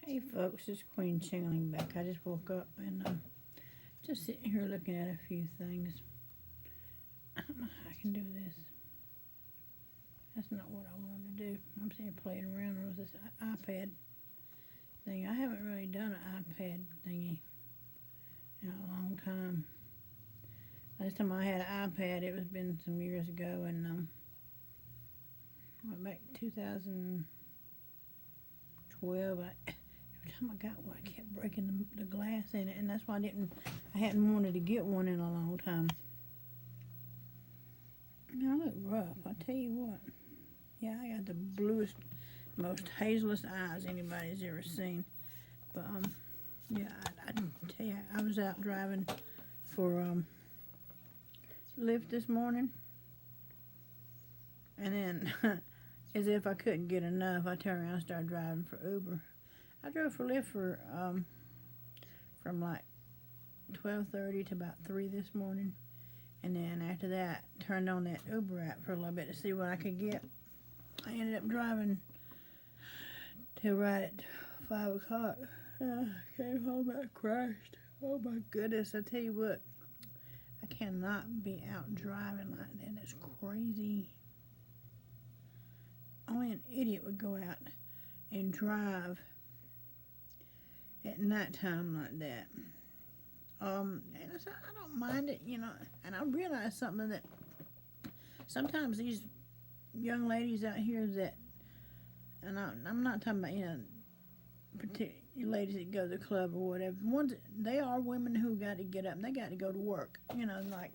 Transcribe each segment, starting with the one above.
Hey folks, it's Queen Chingling back. I just woke up and just sitting here looking at a few things. I don't know how I can do this. That's not what I wanted to do. I'm sitting here playing around with this iPad thing. I haven't really done an iPad thingy in a long time. Last time I had an iPad, it was been some years ago, and went back to 2012. Every time I got one, I kept breaking the glass in it, and that's why I hadn't wanted to get one in a long time. Now I look rough, I tell you what. Yeah, I got the bluest, most hazelest eyes anybody's ever seen. But yeah, I tell you, I was out driving for Lyft this morning, and then as if I couldn't get enough, I turned around and started driving for Uber. I drove for Lyft for from like 12:30 to about 3 this morning, and then after that turned on that Uber app for a little bit to see what I could get. I ended up driving till right at 5 o'clock. I came home, I crashed. Oh my goodness, I tell you what, I cannot be out driving like that. That's crazy. Only an idiot would go out and drive at nighttime like that. And I don't mind it, you know. And I realize something, that sometimes these young ladies out here that, and I'm not talking about, you know, particular ladies that go to the club or whatever. They are women who got to get up and they got to go to work. You know, like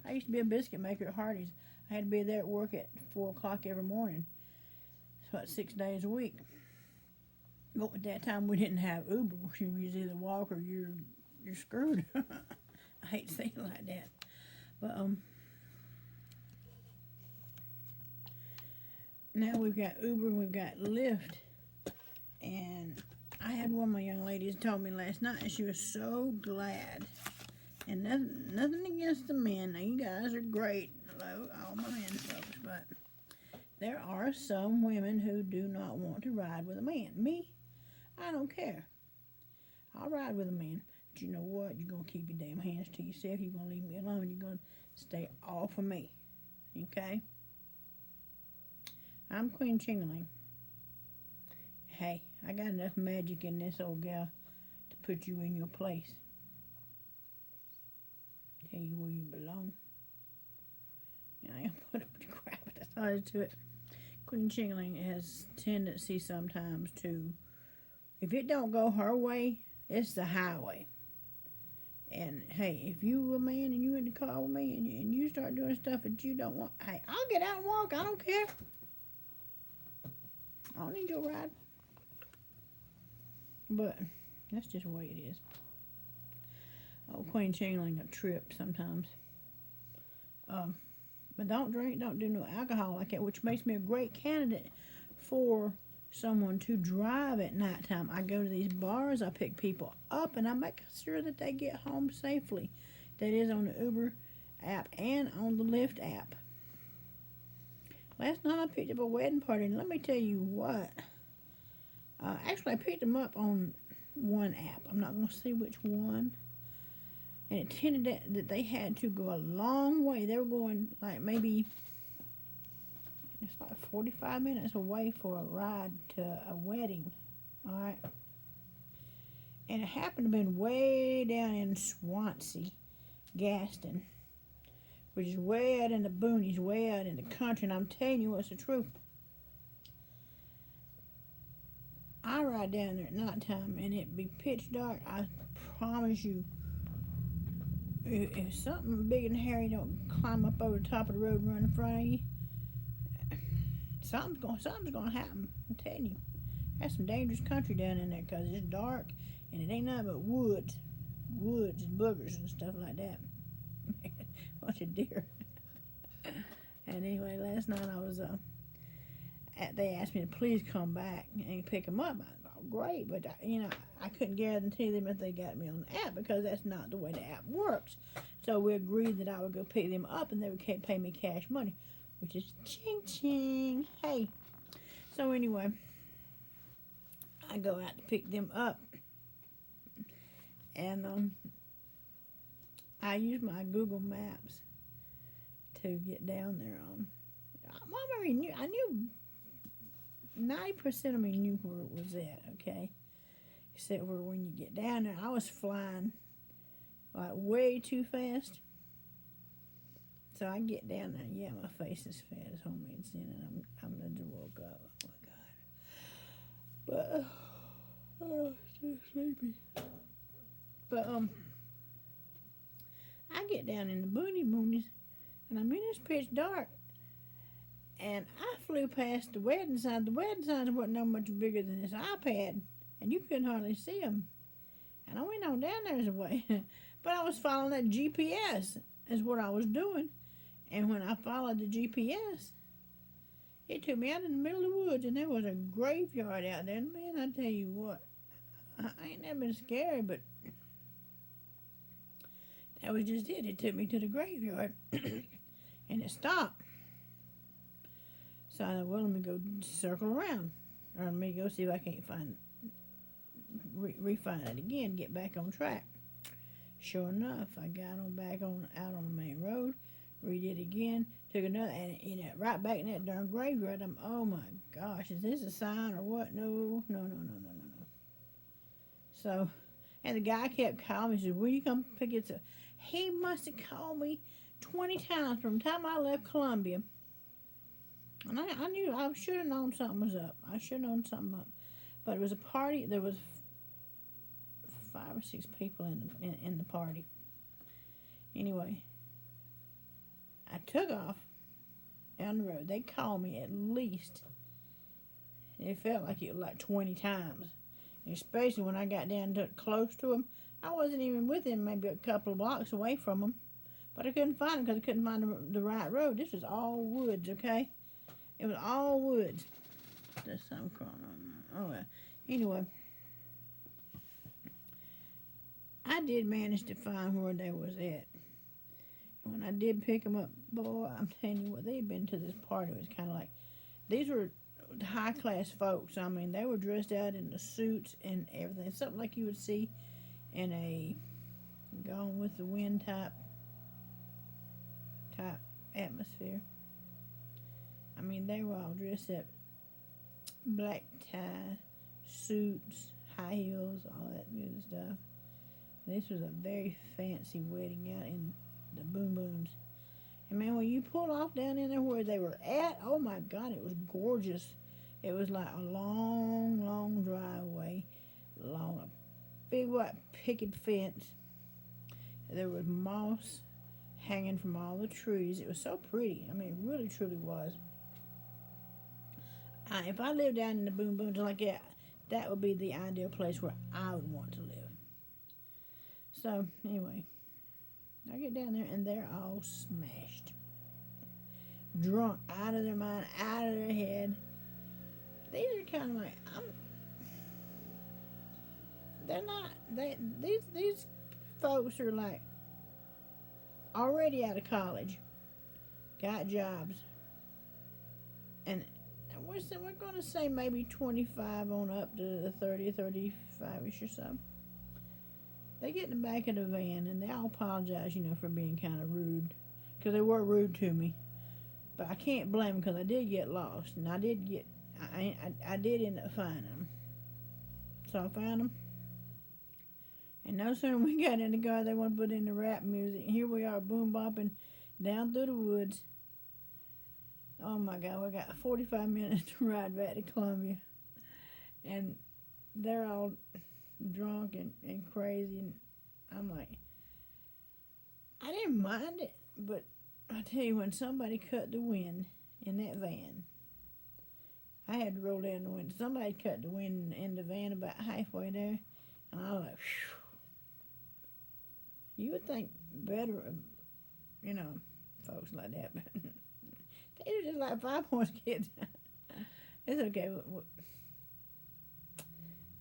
I used to be a biscuit maker at Hardee's. I had to be there at work at 4 o'clock every morning. So it's 6 days a week. But at that time we didn't have Uber. You either walk or you're screwed. I hate saying it like that. But now we've got Uber and we've got Lyft. And I had one of my young ladies told me last night, and she was so glad. And nothing against the men. Now you guys are great. Hello, all my men folks, but there are some women who do not want to ride with a man. Me, I don't care. I'll ride with a man. But you know what? You're going to keep your damn hands to yourself. You're going to leave me alone. You're going to stay off of me. Okay? I'm Queen Chingling. Hey, I got enough magic in this old gal to put you in your place. Tell you where you belong. And I ain't gonna put up with the crap, but that's all there is to it. Queen Chingling has tendency sometimes to, if it don't go her way, it's the highway. And hey, if you a man and you in the car with me and you start doing stuff that you don't want, hey, I'll get out and walk. I don't care. I don't need your ride. But that's just the way it is. Oh, Queen Chingling a trip sometimes. But don't drink, don't do no alcohol like that, which makes me a great candidate for someone to drive at nighttime. I go to these bars, I pick people up, and I make sure that they get home safely. That is on the Uber app and on the Lyft app. Last night I picked up a wedding party, and let me tell you what. Actually, I picked them up on one app. I'm not going to see which one. And it tended that they had to go a long way. They were going like maybe, it's like 45 minutes away for a ride to a wedding. Alright. And it happened to have been way down in Swansea, Gaston, which is way out in the boonies, way out in the country. And I'm telling you what's the truth. I ride down there at nighttime and it be pitch dark. I promise you, if something big and hairy don't climb up over the top of the road and run in front of you, something's gonna happen. I'm telling you, that's some dangerous country down in there because it's dark and it ain't nothing but woods and boogers and stuff like that. Bunch of deer. And anyway, last night I was they asked me to please come back and pick them up. I thought, great, but you know, I couldn't guarantee them if they got me on the app because that's not the way the app works. So we agreed that I would go pick them up and they would pay me cash money, which is ching ching. Hey, so anyway, I I go out to pick them up, and I use my Google Maps to get down there on. I knew 90% of me knew where it was at, okay? Except for when you get down there, I was flying like way too fast. So I get down there, yeah, my face is fat as homemade sin, and I'm just woke up. Oh my God! But oh, still sleepy. But I get down in the boonies, and I'm in this pitch dark, and I flew past the wedding sign. The wedding signs wasn't no much bigger than this iPad, and you couldn't hardly see them. And I went on down there a way, but I was following that GPS, is what I was doing. And when I followed the GPS, it took me out in the middle of the woods, and there was a graveyard out there. And man, I tell you what, I ain't never been scared, but that was just it. It took me to the graveyard, and it stopped. So I thought, well, let me go circle around, or let me go see if I can't refine it again, get back on track. Sure enough, I got out on the main road, redid it again, took another, and right back in that darn graveyard. Oh my gosh, is this a sign or what? No. So, and the guy kept calling me. He said, "Will you come pick it up?" He must have called me 20 times from the time I left Columbia. And I knew, I should have known something was up. But it was a party. There was 5 or 6 people in the party. Anyway, I took off down the road. They called me at least, it felt like it was like 20 times. Especially when I got down to close to them. I wasn't even within maybe a couple of blocks away from them. But I couldn't find them because I couldn't find the right road. This was all woods, okay? It was all woods. There's something going on. Oh, well. Anyway, I did manage to find where they was at. When I did pick them up, boy, I'm telling you what, they'd been to this party. It was kind of like, these were high-class folks. I mean, they were dressed out in the suits and everything. Something like you would see in a Gone with the Wind type atmosphere. I mean, they were all dressed up, black tie, suits, high heels, all that good stuff. This was a very fancy wedding out in the Boom Booms. And man, when you pull off down in there where they were at, oh my God, it was gorgeous. It was like a long driveway, a big white picket fence. There was moss hanging from all the trees. It was so pretty. I mean, it really, truly was. If I lived down in the Boom Booms like that, that would be the ideal place where I would want to live. So, anyway, I get down there, and they're all smashed. Drunk, out of their mind, out of their head. These are kind of like, these folks are like already out of college, got jobs, and we're going to say maybe 25 on up to 30, 35-ish or so. They get in the back of the van, and they all apologize, for being kind of rude, because they were rude to me. But I can't blame them, because I did get lost, and I did end up finding them. So I found them, and no sooner we got in the car, they want to put in the rap music. Here we are, boom bopping down through the woods. Oh my God, we got 45 minutes to ride back to Columbia. And they're all drunk and crazy. And I'm like, I didn't mind it. But I tell you, when somebody cut the wind in that van, I had to roll down the window. Somebody cut the wind in the van about halfway there. And I was like, whew. You would think better of, folks like that. But they were just like 5 points kids. It's okay.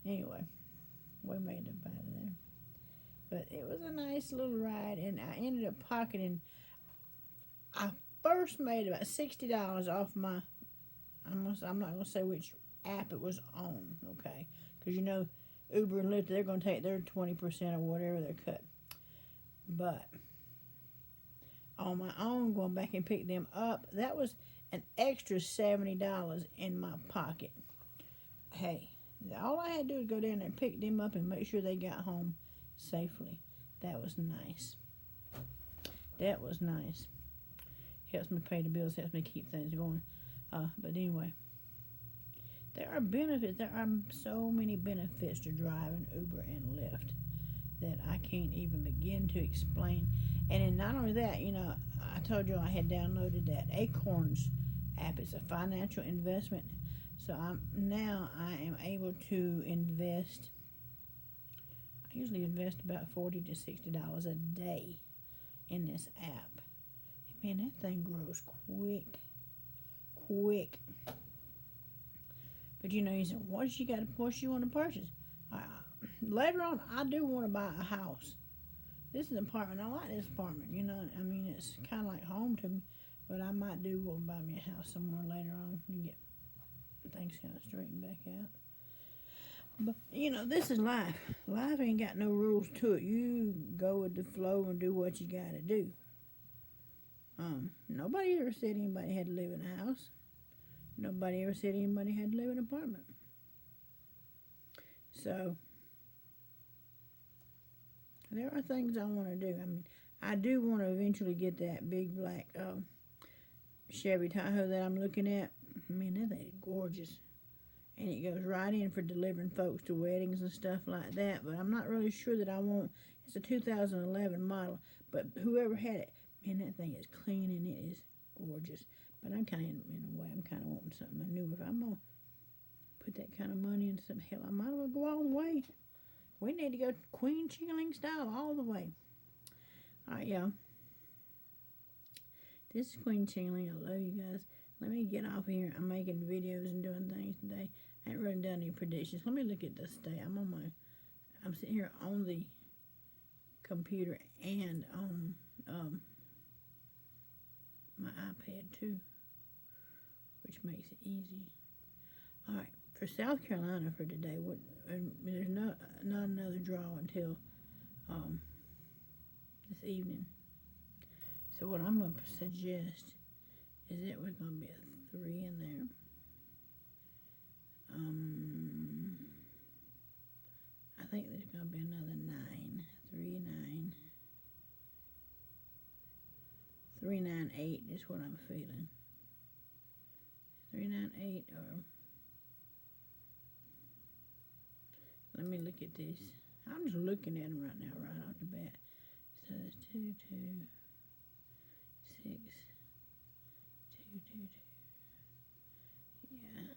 Anyway, we made it out of there. But it was a nice little ride, and I ended up pocketing. I first made about $60 off my, I'm not going to say which app it was on, okay? Because, you know, Uber and Lyft, they're going to take their 20% or whatever they're cut. But on my own, going back and pick them up, that was an extra $70 in my pocket. Hey, all I had to do was go down there and pick them up and make sure they got home safely. That was nice. That was nice. Helps me pay the bills, helps me keep things going. But anyway, there are benefits. There are so many benefits to driving Uber and Lyft that I can't even begin to explain. And then not only that, you know, I told you I had downloaded that Acorns app. It's a financial investment. So I am able to invest. I usually invest about $40 to $60 a day in this app. And man, that thing grows quick. But you know, you say, what you want to purchase? Later on, I do want to buy a house. This is an apartment. I like this apartment. You know, I mean, it's kind of like home to me. But I might do want to buy me a house somewhere later on and get things kind of straightened back out. But, you know, this is life. Life ain't got no rules to it. You go with the flow and do what you got to do. Nobody ever said anybody had to live in a house. Nobody ever said anybody had to live in an apartment. So, there are things I want to do. I mean, I do want to eventually get that big black Chevy Tahoe that I'm looking at. Man, that thing is gorgeous. And it goes right in for delivering folks to weddings and stuff like that. But I'm not really sure that I want. It's a 2011 model. But whoever had it, man, that thing is clean and it is gorgeous. But I'm kind of, in a way, I'm kind of wanting something new. If I'm going to put that kind of money into something, hell, I might as well go all the way. We need to go Queen Ching style all the way. All right, y'all. This is Queen Ching. I love you guys. Let me get off here. I'm making videos and doing things today. I ain't really done any predictions. Let me look at this day. I'm sitting here on the computer and on my iPad too, which makes it easy. All right, for South Carolina for today, there's not another draw until this evening. So what I'm going to suggest is that we're going to be a 3 in there. I think there's going to be another 9. 3, 9. 3, 9, 8 is what I'm feeling. 3, 9, 8, or let me look at this. I'm just looking at them right now, right off the bat. So that's 2, 2, 6, 2, 2, 2. Yeah.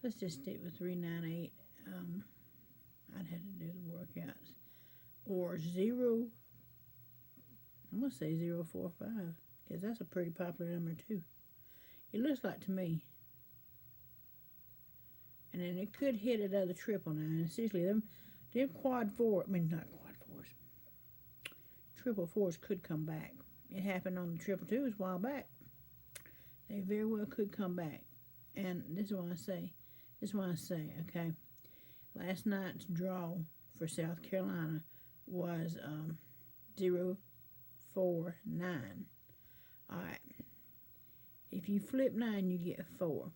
Let's just stick with 3, 9, 8. I'd have to do the workouts. Or 0. I'm going to say 0, 4, 5. Because that's a pretty popular number too. It looks like to me. And then it could hit another 999. Seriously, them quad 4, I mean not quad 4s. 444s could come back. It happened on the 222s a while back. They very well could come back. And this is why I say, okay. Last night's draw for South Carolina was 0, 4, 9. All right. If you flip 9, you get a 4.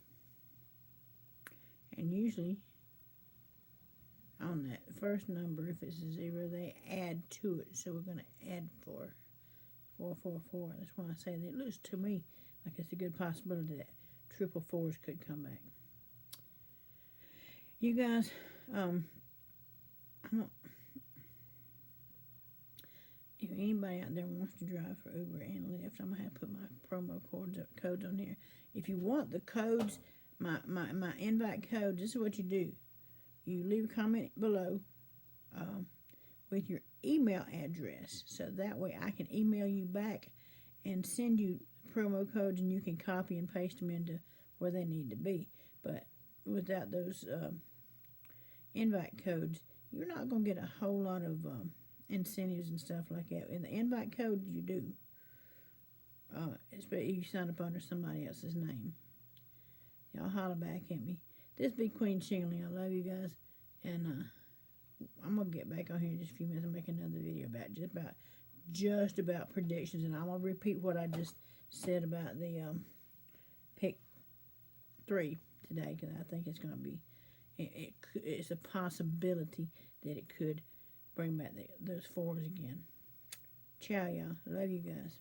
And usually, on that first number, if it's a 0, they add to it. So we're going to add 4. 4, 4, 4. That's why I say that it looks to me like it's a good possibility that 444s could come back. You guys, if anybody out there wants to drive for Uber and Lyft, I'm going to have to put my promo codes on here. If you want the codes, my invite code, this is what you do. You leave a comment below with your email address. So that way I can email you back and send you promo codes and you can copy and paste them into where they need to be. But without those invite codes, you're not going to get a whole lot of incentives and stuff like that. In the invite code, you do. Especially if you sign up under somebody else's name. y'all holler back at me. This be Queen Shingling. I love you guys. And I'm going to get back on here in just a few minutes and make another video about just about predictions. And I'm going to repeat what I just said about the Pick3 today, because I think it's going to be, it's a possibility that it could bring back those fours again. Ciao, y'all. Love you guys.